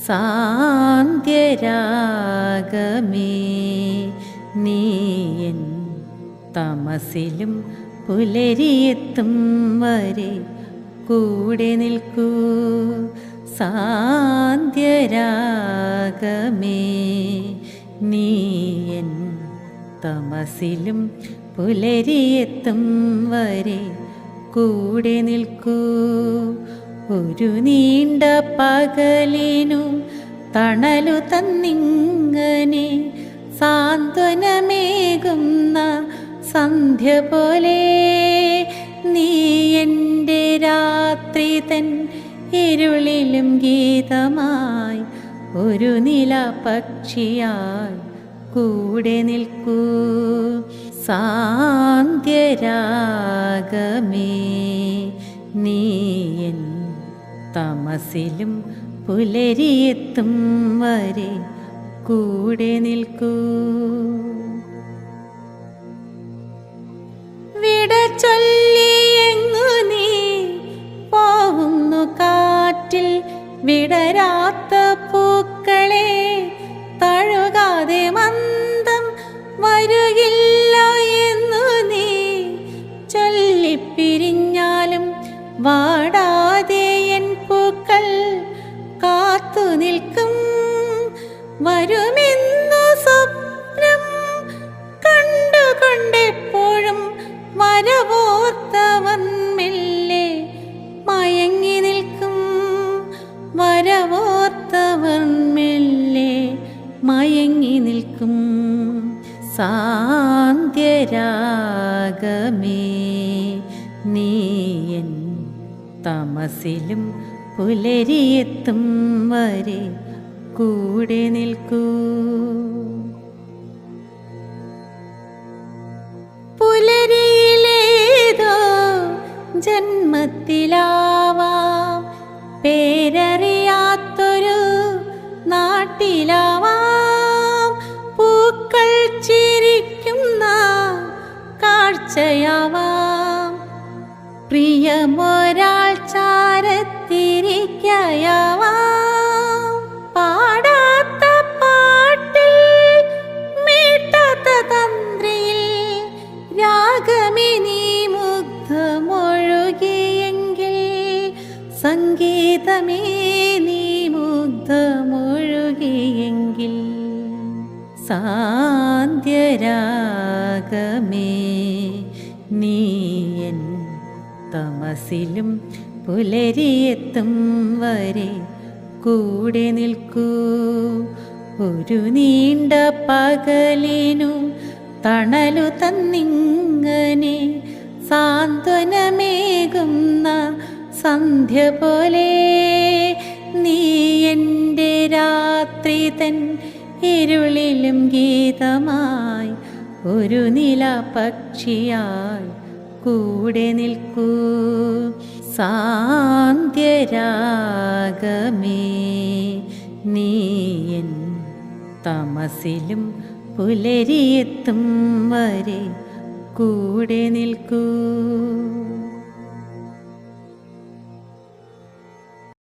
സാന്ധ്യരാഗമേ നീയൻ തമസിലും പുലരിയെത്തും വരെ കൂടെ നിൽക്കൂ. സാന്ധ്യരാഗമേ നീയൻ തമസിലും പുലരിയെത്തും വരെ കൂടെ നിൽക്കൂ. ഒരു നീണ്ട പകലിനു തണലു തന്നിങ്ങനെ സാന്ത്വനമേകുന്ന സന്ധ്യ പോലെ നീ എൻ്റെ രാത്രി തൻ ഇരുളിലും ഗീതമായി ഒരു നിലാപക്ഷിയായി കൂടെ നിൽക്കൂ. സാന്ധ്യരാഗമേ നീയൻ തമസിലും പുലരിയെത്തും വരെ കൂടെ നിൽക്കൂ. വിട ചൊല്ലിയെങ്ങു നീ പോകുന്നു കാറ്റിൽ, വിടരാത്ത പൂക്കളെ തഴുകാതെ മന്ദം വരുകില്ല എന്നു നീ ചൊല്ലിപ്പിരിഞ്ഞാലും വാടാതെ എൻ പൂക്കൾ കാത്തു നിൽക്കും. വരുമെന്നു സ്വപ്നം കണ്ടുകൊണ്ടെപ്പോഴും വരവോർത്തവൻ മെല്ലെ മയങ്ങി നിൽക്കും. വരവോർത്തവൻ മെല്ലെ മയങ്ങി നിൽക്കും. സാന്ധ്യരാഗമേ നീയൻ തമസിലും പുലരിയെത്തും വരെ കൂടെ നിൽക്കൂ. പുലരിയിലേതോ ജന്മത്തിലാവാം, പേരറിയാത്തൊരു നാട്ടിലാവാം, പൂക്കൾ ചിരിക്കുന്ന കാഴ്ചയാവാം, പ്രിയമൊരാൾ ചാരത്തിരിക്കയാവാം, പാടാത്ത പാട്ടിൽ മീട്ടാത്ത തന്ത്രിയിൽ രാഗമേ നീ മുഗ്ധമൊഴുകിയെങ്കിൽ, സംഗീതമേ നീ മുഗ്ധമൊഴുകിയെങ്കിൽ, സാന്ധ്യരാഗമേ നീയൻ തമസിലും പുലരിയെത്തും വരെ കൂടെ നിൽക്കൂ. ഒരു നീണ്ട പകലിനു തണലു തന്നിങ്ങനെ സാന്ത്വനമേകുന്ന സന്ധ്യ പോലെ നീ എൻ്റെ രാത്രി തൻ ഇരുളിലും ഗീതമായി ഒരു നിലാപക്ഷിയായി കൂടെ നിൽക്കൂ. സാന്ധ്യരാഗമേ നീയൻ തമസിലും പുലരിയെത്തും വരെ കൂടെ നിൽക്കൂ.